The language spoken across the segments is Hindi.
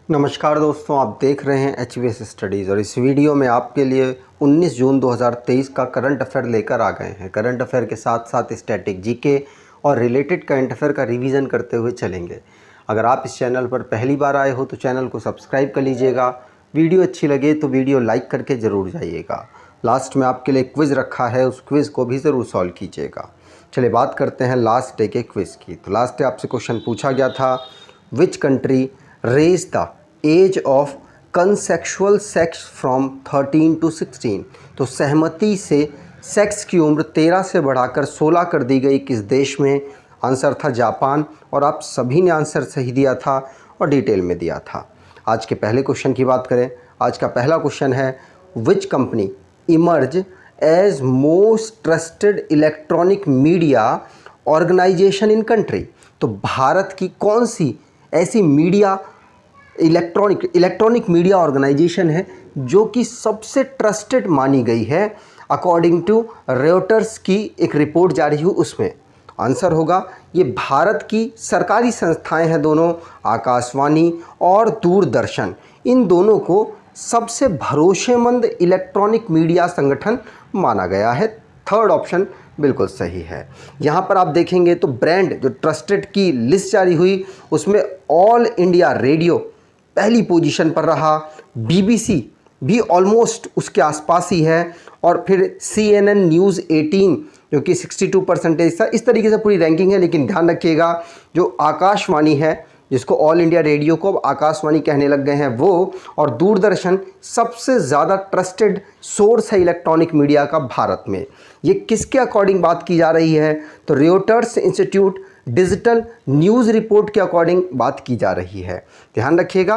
नमस्कार दोस्तों, आप देख रहे हैं HVS स्टडीज़ और इस वीडियो में आपके लिए 19 जून 2023 का करंट अफेयर लेकर आ गए हैं। करंट अफेयर के साथ साथ स्टैटिक जीके और रिलेटेड करंट अफेयर का रिवीजन करते हुए चलेंगे। अगर आप इस चैनल पर पहली बार आए हो तो चैनल को सब्सक्राइब कर लीजिएगा। वीडियो अच्छी लगे तो वीडियो लाइक करके ज़रूर जाइएगा। लास्ट में आपके लिए क्विज़ रखा है, उस क्विज़ को भी ज़रूर सॉल्व कीजिएगा। चलिए बात करते हैं लास्ट डे के क्विज़ की। तो लास्ट डे आपसे क्वेश्चन पूछा गया था, which country raise the age of consensual sex from 13 to 16। तो सहमति से सेक्स की उम्र 13 से बढ़ाकर 16 कर दी गई किस देश में? आंसर था जापान। और आप सभी ने आंसर सही दिया था और डिटेल में दिया था। आज के पहले क्वेश्चन की बात करें। आज का पहला क्वेश्चन है, which company emerge as most trusted electronic media organisation in country. तो भारत की कौन सी ऐसी मीडिया इलेक्ट्रॉनिक मीडिया ऑर्गेनाइजेशन है जो कि सबसे ट्रस्टेड मानी गई है अकॉर्डिंग टू रॉयटर्स की एक रिपोर्ट जारी हुई उसमें? आंसर होगा ये भारत की सरकारी संस्थाएं हैं दोनों, आकाशवाणी और दूरदर्शन। इन दोनों को सबसे भरोसेमंद इलेक्ट्रॉनिक मीडिया संगठन माना गया है। थर्ड ऑप्शन बिल्कुल सही है। यहाँ पर आप देखेंगे तो ब्रांड जो ट्रस्टेड की लिस्ट जारी हुई उसमें ऑल इंडिया रेडियो पहली पोजीशन पर रहा, BBC भी ऑलमोस्ट उसके आसपास ही है, और फिर CNN न्यूज़ 18 जो कि 62% था। इस तरीके से पूरी रैंकिंग है। लेकिन ध्यान रखिएगा जो आकाशवाणी है, जिसको ऑल इंडिया रेडियो को अब आकाशवाणी कहने लग गए हैं वो, और दूरदर्शन सबसे ज़्यादा ट्रस्टेड सोर्स है इलेक्ट्रॉनिक मीडिया का भारत में। ये किसके अकॉर्डिंग बात की जा रही है? तो Reuters institute digital news report के अकॉर्डिंग बात की जा रही है। ध्यान रखिएगा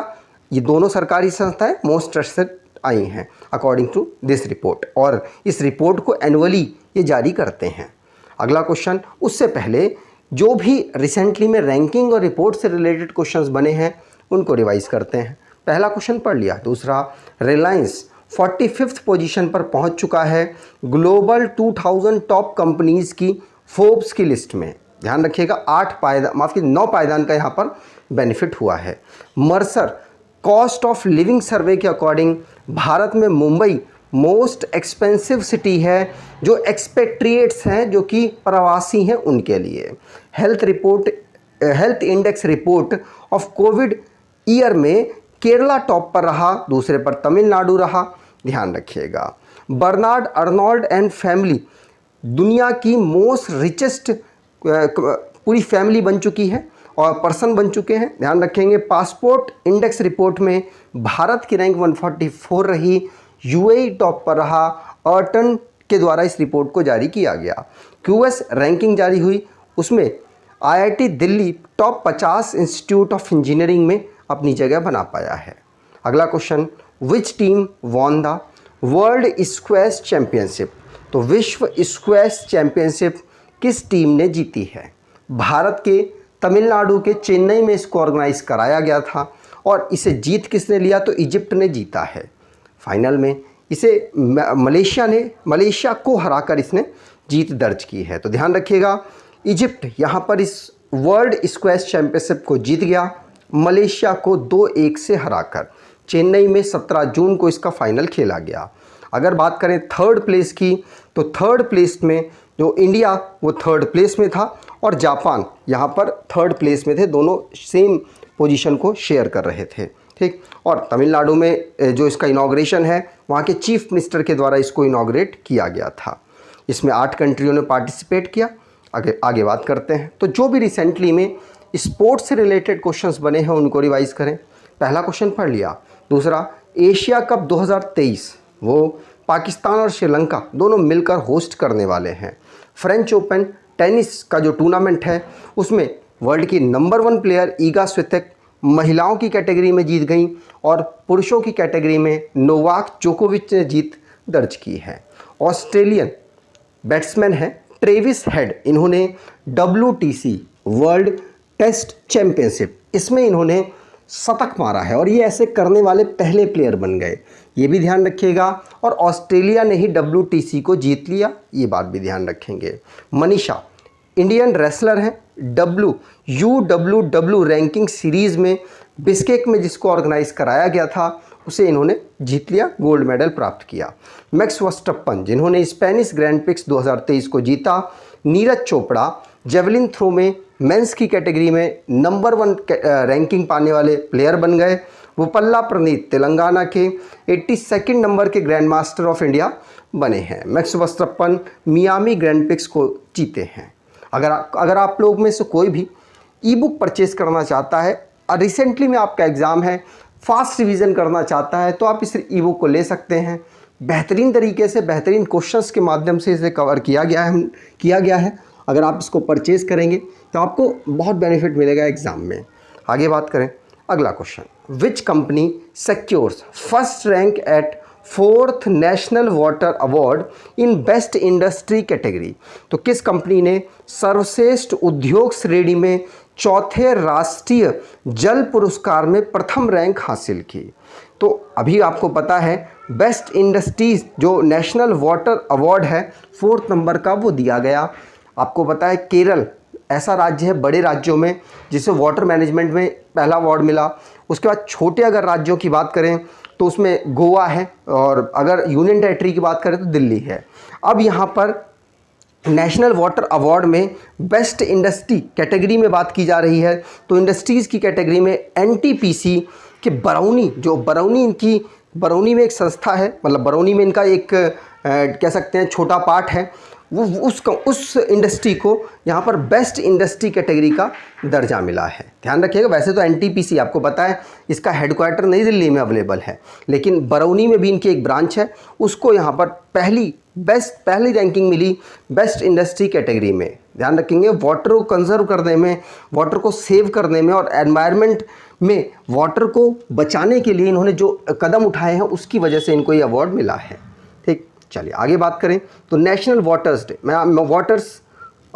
ये दोनों सरकारी संस्थाएं मोस्ट ट्रस्टेड आई हैं अकॉर्डिंग टू दिस रिपोर्ट, और इस रिपोर्ट को एनुअली ये जारी करते हैं। अगला क्वेश्चन, उससे पहले जो भी रिसेंटली में रैंकिंग और रिपोर्ट से रिलेटेड क्वेश्चंस बने हैं उनको रिवाइज करते हैं। पहला क्वेश्चन पढ़ लिया। दूसरा, रिलायंस 45th पोजीशन पर पहुंच चुका है ग्लोबल 2000 टॉप कंपनीज़ की फोर्ब्स की लिस्ट में। ध्यान रखिएगा 9 पायदान का यहाँ पर बेनिफिट हुआ है। मर्सर कॉस्ट ऑफ लिविंग सर्वे के अकॉर्डिंग भारत में मुंबई मोस्ट एक्सपेंसिव सिटी है जो एक्सपेट्रिएट्स हैं, जो कि प्रवासी हैं, उनके लिए। Health index report of Covid year में केरला टॉप पर रहा, दूसरे पर तमिलनाडु रहा। ध्यान रखिएगा बर्नार्ड अर्नोल्ड एंड फैमिली दुनिया की मोस्ट रिचेस्ट पूरी फैमिली बन चुकी है और पर्सन बन चुके हैं। ध्यान रखेंगे पासपोर्ट इंडेक्स रिपोर्ट में भारत की रैंक 144 रही, UAE टॉप पर रहा। अर्टन के द्वारा इस रिपोर्ट को जारी किया गया। QS रैंकिंग जारी हुई, उसमें IIT Delhi top 50 institute of engineering में अपनी जगह बना पाया है। अगला question, which team won the world squash championship. तो विश्व स्क्वैश चैंपियनशिप किस टीम ने जीती है? भारत के तमिलनाडु के चेन्नई में इसको ऑर्गेनाइज कराया गया था, और इसे जीत किसने लिया? तो इजिप्ट ने जीता है। फाइनल में इसे मलेशिया को हराकर इसने जीत दर्ज की है। तो ध्यान रखिएगा इजिप्ट यहाँ पर इस वर्ल्ड स्क्वैश चैंपियनशिप को जीत गया, मलेशिया को 2-1 से हराकर। चेन्नई में 17 जून को इसका फाइनल खेला गया। अगर बात करें थर्ड प्लेस की, तो थर्ड प्लेस में जो इंडिया वो थर्ड प्लेस में था और जापान यहाँ पर थर्ड प्लेस में थे। दोनों सेम पोजीशन को शेयर कर रहे थे, ठीक। और तमिलनाडु में जो इसका इनॉग्रेशन है वहाँ के चीफ मिनिस्टर के द्वारा इसको इनॉग्रेट किया गया था। इसमें 8 कंट्रियों ने पार्टिसिपेट किया। आगे बात करते हैं। तो जो भी रिसेंटली में स्पोर्ट्स से रिलेटेड क्वेश्चंस बने हैं उनको रिवाइज करें। पहला क्वेश्चन पढ़ लिया। दूसरा, एशिया कप 2023 वो पाकिस्तान और श्रीलंका दोनों मिलकर होस्ट करने वाले हैं। फ्रेंच ओपन टेनिस का जो टूर्नामेंट है उसमें वर्ल्ड की नंबर 1 प्लेयर ईगा स्वितेक महिलाओं की कैटेगरी में जीत गई, और पुरुषों की कैटेगरी में नोवाक जोकोविच ने जीत दर्ज की है। ऑस्ट्रेलियन बैट्समैन है ट्रेविस हेड, इन्होंने WTC वर्ल्ड टेस्ट चैंपियनशिप इसमें इन्होंने शतक मारा है, और ये ऐसे करने वाले पहले प्लेयर बन गए। ये भी ध्यान रखिएगा। और ऑस्ट्रेलिया ने ही WTC को जीत लिया, ये बात भी ध्यान रखेंगे। मनीषा इंडियन रेसलर हैं, UWW रैंकिंग सीरीज़ में बिश्केक में जिसको ऑर्गेनाइज कराया गया था उसे इन्होंने जीत लिया, गोल्ड मेडल प्राप्त किया। मैक्स वर्स्टप्पन जिन्होंने स्पेनिश ग्रैंड प्रिक्स 2023 को जीता। नीरज चोपड़ा जेवलिन थ्रो में मेंस की कैटेगरी में नंबर 1 रैंकिंग पाने वाले प्लेयर बन गए। वोपल्ला प्रणीत तेलंगाना के 82 नंबर के ग्रैंड मास्टर ऑफ इंडिया बने हैं। मैक्स वर्स्टप्पन मियामी ग्रैंड प्रिक्स को जीते हैं। अगर आप लोग में से कोई भी ई बुक परचेज करना चाहता है और रिसेंटली में आपका एग्ज़ाम है, फास्ट रिवीजन करना चाहता है, तो आप इस ई बुक को ले सकते हैं। बेहतरीन तरीके से बेहतरीन क्वेश्चंस के माध्यम से इसे कवर किया गया है। अगर आप इसको परचेज़ करेंगे तो आपको बहुत बेनिफिट मिलेगा एग्ज़ाम में। आगे बात करें, अगला question, which company secures first rank at 4th national water award in best industry category. तो किस कंपनी ने सर्वश्रेष्ठ उद्योग श्रेणी में चौथे राष्ट्रीय जल पुरस्कार में प्रथम रैंक हासिल की। तो अभी आपको पता है बेस्ट इंडस्ट्रीज जो नेशनल वाटर अवार्ड है 4th नंबर का वो दिया गया। आपको पता है केरल ऐसा राज्य है बड़े राज्यों में जिसे वाटर मैनेजमेंट में पहला अवार्ड मिला। उसके बाद छोटे अगर राज्यों की बात करें तो उसमें गोवा है, और अगर यूनियन टेरिटरी की बात करें तो दिल्ली है। अब यहाँ पर नेशनल वाटर अवार्ड में बेस्ट इंडस्ट्री कैटेगरी में बात की जा रही है, तो इंडस्ट्रीज़ की कैटेगरी में एनटीपीसी के बरौनी में एक संस्था है, मतलब बरौनी में इनका एक कह सकते हैं छोटा पार्ट है, वो उस इंडस्ट्री को यहाँ पर बेस्ट इंडस्ट्री कैटेगरी का दर्जा मिला है। ध्यान रखिएगा, वैसे तो एनटीपीसी आपको पता है इसका हेडक्वार्टर नई दिल्ली में अवेलेबल है, लेकिन बरौनी में भी इनकी एक ब्रांच है, उसको यहाँ पर पहली रैंकिंग मिली बेस्ट इंडस्ट्री कैटेगरी में। ध्यान रखेंगे, वाटर को कंजर्व करने में, वाटर को सेव करने में और एनवायरनमेंट में वाटर को बचाने के लिए इन्होंने जो कदम उठाए हैं उसकी वजह से इनको ये अवार्ड मिला है। ठीक, चलिए आगे बात करें तो national waters day waters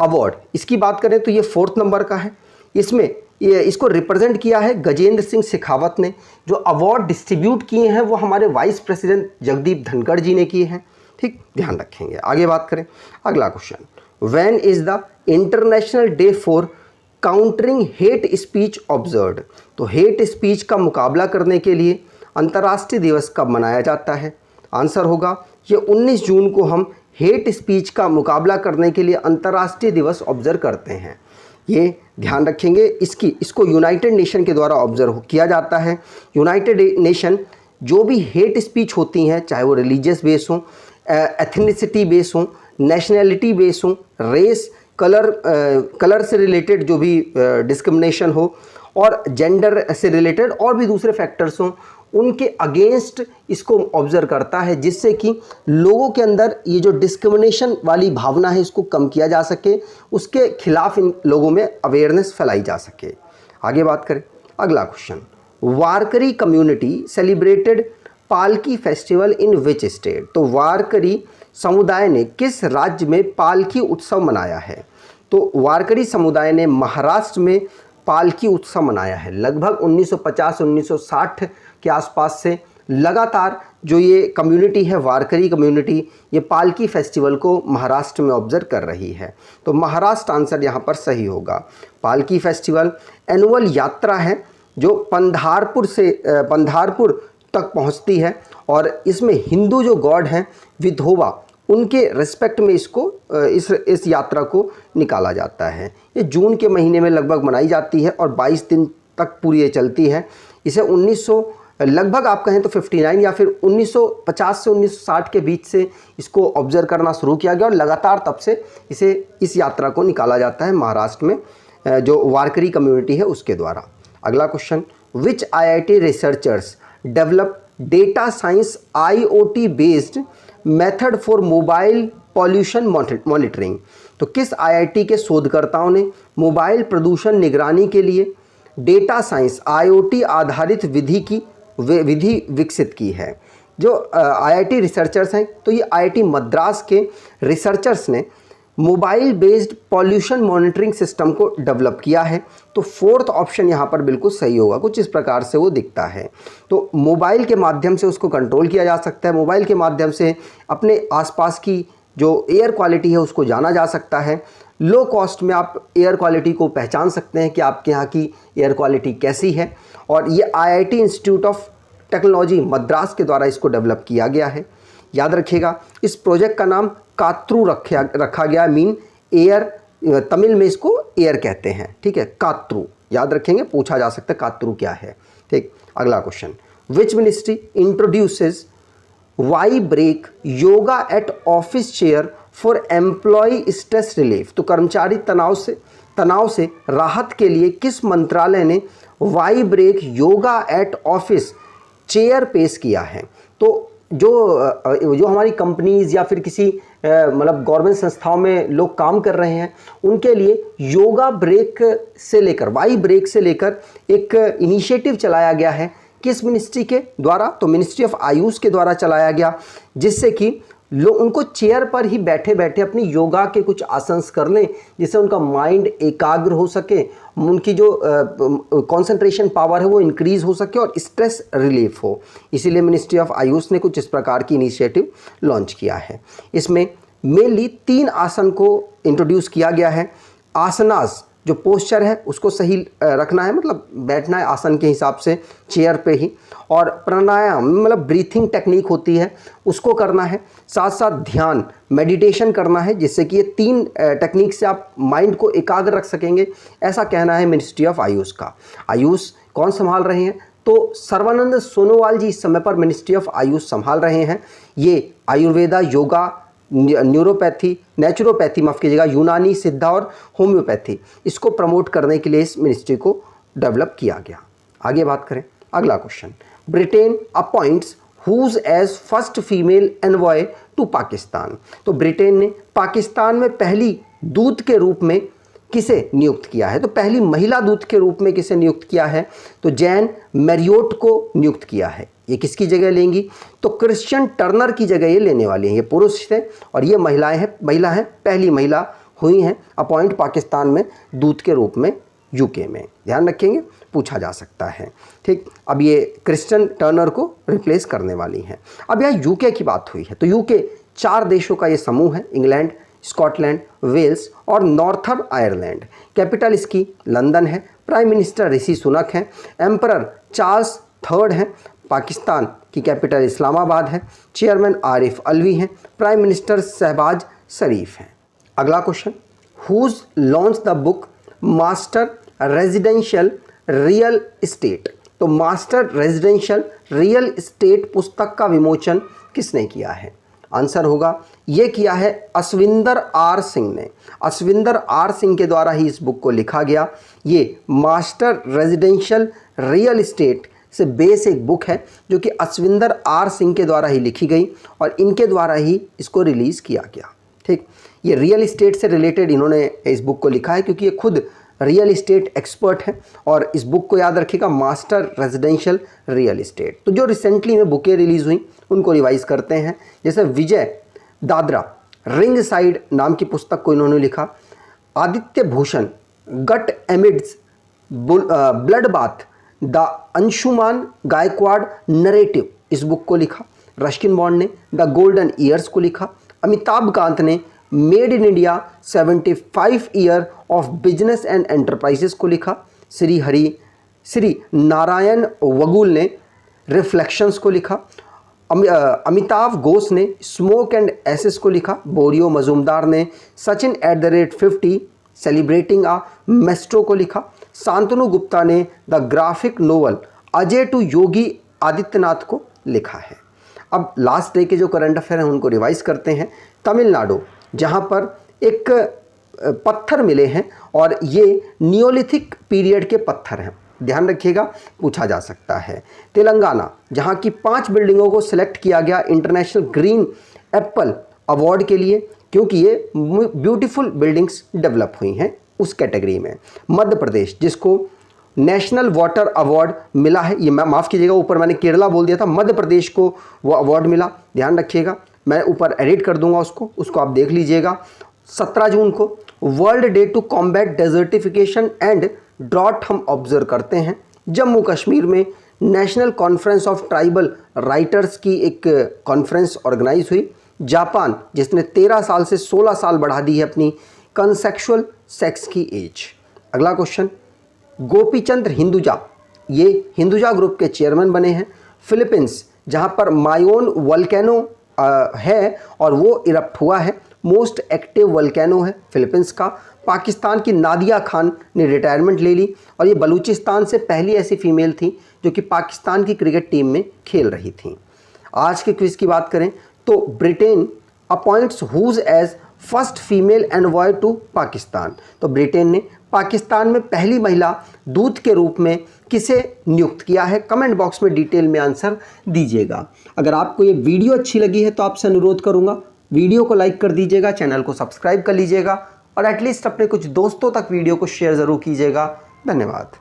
award इसकी बात करें तो ये 4th नंबर का है। इसको रिप्रेजेंट किया है गजेंद्र सिंह शेखावत ने। जो अवार्ड डिस्ट्रीब्यूट किए हैं वो हमारे वाइस प्रेसिडेंट जगदीप धनखड़ जी ने किए हैं। ठीक, ध्यान रखेंगे। आगे बात करें, अगला question, when is the international day for countering hate speech observed. तो हेट स्पीच का मुकाबला करने के लिए अंतर्राष्ट्रीय दिवस कब मनाया जाता है? आंसर होगा ये 19 जून को हम हेट स्पीच का मुकाबला करने के लिए अंतर्राष्ट्रीय दिवस ऑब्जर्व करते हैं। ये ध्यान रखेंगे, इसको यूनाइटेड नेशन के द्वारा ऑब्जर्व किया जाता है। यूनाइटेड नेशन जो भी हेट स्पीच होती हैं, चाहे वो रिलीजियस बेस हो, एथनिसिटी बेस हो, नेशनैलिटी बेस हो, रेस, कलर से रिलेटेड जो भी डिस्क्रिमिनेशन हो और जेंडर से रिलेटेड और भी दूसरे फैक्टर्स हों, उनके अगेंस्ट इसको ऑब्जर्व करता है, जिससे कि लोगों के अंदर ये जो डिस्क्रिमिनेशन वाली भावना है इसको कम किया जा सके, उसके खिलाफ इन लोगों में अवेयरनेस फैलाई जा सके। आगे बात करें, अगला क्वेश्चन, वारकरी कम्युनिटी सेलिब्रेटेड पालकी फेस्टिवल इन विच स्टेट। तो वारकरी समुदाय ने किस राज्य में पालकी उत्सव मनाया है? तो वारकरी समुदाय ने महाराष्ट्र में पालकी उत्सव मनाया है। लगभग 1950-1960 के आसपास से लगातार जो ये कम्युनिटी है, वारकरी कम्युनिटी, ये पालकी फेस्टिवल को महाराष्ट्र में ऑब्जर्व कर रही है। तो महाराष्ट्र आंसर यहाँ पर सही होगा। पालकी फेस्टिवल एनुअल यात्रा है जो पंधारपुर तक पहुँचती है, और इसमें हिंदू जो गॉड हैं विधोबा, उनके रिस्पेक्ट में इस यात्रा को निकाला जाता है। ये जून के महीने में लगभग मनाई जाती है और 22 दिन तक पूरी ये चलती है। इसे 1900 लगभग आप कहें तो 59 या फिर 1950 से 1960 के बीच से इसको ऑब्जर्व करना शुरू किया गया और लगातार तब से इस यात्रा को निकाला जाता है महाराष्ट्र में जो वारकरी कम्युनिटी है उसके द्वारा। अगला question, which IIT researchers develop data science IoT based method for mobile pollution monitoring. तो किस IIT के शोधकर्ताओं ने मोबाइल प्रदूषण निगरानी के लिए डेटा साइंस IoT आधारित विधि विकसित की है? जो IIT रिसर्चर्स हैं, तो ये IIT मद्रास के रिसर्चर्स ने mobile based pollution monitoring system को डेवलप किया है। तो 4th ऑप्शन यहाँ पर बिल्कुल सही होगा, कुछ इस प्रकार से वो दिखता है। तो मोबाइल के माध्यम से उसको कंट्रोल किया जा सकता है, मोबाइल के माध्यम से अपने आसपास की जो एयर क्वालिटी है उसको जाना जा सकता है, लो कॉस्ट में आप एयर क्वालिटी को पहचान सकते हैं कि आपके यहाँ की एयर क्वालिटी कैसी है। और ये IIT institute of technology Madras के द्वारा इसको डेवलप किया गया है। याद रखिएगा, इस प्रोजेक्ट का नाम कात्रु रखा गया, मीन एयर, तमिल में इसको एयर कहते हैं, ठीक है, कात्रु याद रखेंगे, पूछा जा सकता है कात्रु क्या है। ठीक, अगला question, which ministry introduces Y break yoga at office chair for employ stress relief. तो कर्मचारी तनाव से राहत के लिए किस मंत्रालय ने Y break yoga at office chair पेश किया है। तो जो हमारी कंपनीज या फिर किसी मतलब गवर्नमेंट संस्थाओं में लोग काम कर रहे हैं, उनके लिए योगा ब्रेक से लेकर, वाई ब्रेक से लेकर एक इनिशिएटिव चलाया गया है। किस मिनिस्ट्री के द्वारा? तो मिनिस्ट्री ऑफ आयुष के द्वारा चलाया गया, जिससे कि लोग उनको चेयर पर ही बैठे बैठे अपनी योगा के कुछ आसन कर लें, जिससे उनका माइंड एकाग्र हो सके, उनकी जो कंसंट्रेशन पावर है वो इंक्रीज हो सके और स्ट्रेस रिलीफ हो। इसीलिए मिनिस्ट्री ऑफ आयुष ने कुछ इस प्रकार की इनिशिएटिव लॉन्च किया है। इसमें मेनली 3 आसन को इंट्रोड्यूस किया गया है। आसनास, जो पोस्चर है उसको सही रखना है, मतलब बैठना है आसन के हिसाब से चेयर पे ही, और प्राणायाम मतलब ब्रीथिंग टेक्निक होती है उसको करना है, साथ साथ ध्यान मेडिटेशन करना है, जिससे कि ये 3 टेक्निक से आप माइंड को एकाग्र रख सकेंगे, ऐसा कहना है मिनिस्ट्री ऑफ आयुष का। आयुष कौन संभाल रहे हैं? तो सर्वानंद सोनोवाल जी इस समय पर मिनिस्ट्री ऑफ आयुष संभाल रहे हैं। ये आयुर्वेदा, योगा, न्यूरोपैथी, नेचुरोपैथी, माफ़ कीजिएगा, यूनानी, सिद्धा और होम्योपैथी, इसको प्रमोट करने के लिए इस मिनिस्ट्री को डेवलप किया गया। आगे बात करें, अगला question, Britain appoints whose as first female envoy to Pakistan. तो ब्रिटेन ने पाकिस्तान में पहली दूत के रूप में किसे नियुक्त किया है? तो पहली महिला दूत के रूप में किसे नियुक्त किया है? तो जैन मैरियोट को नियुक्त किया है। ये किसकी जगह लेंगी? तो क्रिश्चियन टर्नर की जगह ये लेने वाली हैं। ये पुरुष थे और ये महिला हैं, पहली महिला हुई हैं अपॉइंट पाकिस्तान में दूत के रूप में यूके में। ध्यान रखेंगे, पूछा जा सकता है। ठीक, अब ये क्रिश्चियन टर्नर को रिप्लेस करने वाली हैं। अब यहाँ यूके की बात हुई है, तो यूके 4 देशों का ये समूह है, इंग्लैंड, स्कॉटलैंड, वेल्स और नॉर्थर्न आयरलैंड। कैपिटल इसकी लंदन है, प्राइम मिनिस्टर ऋषि सुनक हैं, एम्परर चार्ल्स III हैं, पाकिस्तान की कैपिटल इस्लामाबाद है, चेयरमैन आरिफ अलवी हैं, प्राइम मिनिस्टर शहबाज शरीफ हैं। अगला question, whose launch the book master residential real estate. तो मास्टर रेजिडेंशियल रियल एस्टेट पुस्तक का विमोचन किसने किया है? आंसर होगा, ये किया है अश्विंदर आर सिंह ने। अश्विंदर आर सिंह के द्वारा ही इस बुक को लिखा गया। ये मास्टर रेजिडेंशियल रियल एस्टेट से बेस एक बुक है जो कि अश्विंदर आर सिंह के द्वारा ही लिखी गई और इनके द्वारा ही इसको रिलीज़ किया गया। ठीक, ये रियल एस्टेट से रिलेटेड इन्होंने इस बुक को लिखा है, क्योंकि ये खुद रियल एस्टेट एक्सपर्ट है। और इस बुक को याद रखिएगा, मास्टर रेजिडेंशियल रियल एस्टेट। तो जो रिसेंटली में बुकें रिलीज़ हुई उनको रिवाइज करते हैं। जैसे विजय दादरा रिंग साइड नाम की पुस्तक को इन्होंने लिखा। Aditya Bhushan gut amidst bloodbath the Anshuman Gaekwad narrative, इस बुक को लिखा। रस्किन बॉन्ड ने द गोल्डन ईयर्स को लिखा। अमिताभ कांत ने made in India 75 year of business and enterprises को लिखा। श्री नारायण वगुल ने रिफ्लेक्शंस को लिखा। अमिताभ घोष ने स्मोक एंड एसेस को लिखा। बोरियो मजूमदार ने सचिन @50 सेलिब्रेटिंग आ मेस्ट्रो को लिखा। शांतनु गुप्ता ने the graphic novel Ajay to Yogi Adityanath को लिखा है। अब लास्ट डे के जो करंट अफेयर हैं उनको रिवाइज करते हैं। तमिलनाडु, जहाँ पर एक पत्थर मिले हैं और ये नियोलिथिक पीरियड के पत्थर हैं, ध्यान रखिएगा, पूछा जा सकता है। तेलंगाना, जहाँ की 5 बिल्डिंगों को सिलेक्ट किया गया इंटरनेशनल ग्रीन एप्पल अवार्ड के लिए, क्योंकि ये ब्यूटीफुल बिल्डिंग्स डेवलप हुई हैं उस कैटेगरी में। मध्य प्रदेश, जिसको नेशनल वाटर अवार्ड मिला है, ये माफ़ कीजिएगा, ऊपर मैंने केरला बोल दिया था, मध्य प्रदेश को वो अवार्ड मिला, ध्यान रखिएगा, मैं ऊपर एडिट कर दूंगा उसको आप देख लीजिएगा। 17 जून को world day to combat desertification and drought हम ऑब्जर्व करते हैं। जम्मू कश्मीर में national conference of tribal writers की एक कॉन्फ्रेंस ऑर्गेनाइज हुई। जापान, जिसने 13 साल से 16 साल बढ़ा दी है अपनी कंसेक्सुअल सेक्स की एज। अगला क्वेश्चन, गोपीचंद्र हिंदुजा, ये हिंदुजा ग्रुप के चेयरमैन बने हैं। फिलीपींस, जहां पर मायोन वोल्केनो है और वो इरप्ट हुआ है, मोस्ट एक्टिव वोल्केनो है फिलीपींस का। पाकिस्तान की नादिया खान ने रिटायरमेंट ले ली और ये बलूचिस्तान से पहली ऐसी फीमेल थी जो कि पाकिस्तान की क्रिकेट टीम में खेल रही थी। आज के क्विज की बात करें तो Britain appoints whose as first female envoy to Pakistan. तो ब्रिटेन ने पाकिस्तान में पहली महिला दूत के रूप में किसे नियुक्त किया है? कमेंट बॉक्स में डिटेल में आंसर दीजिएगा। अगर आपको ये वीडियो अच्छी लगी है तो आपसे अनुरोध करूंगा, वीडियो को लाइक कर दीजिएगा, चैनल को सब्सक्राइब कर लीजिएगा और एटलीस्ट अपने कुछ दोस्तों तक वीडियो को शेयर ज़रूर कीजिएगा। धन्यवाद।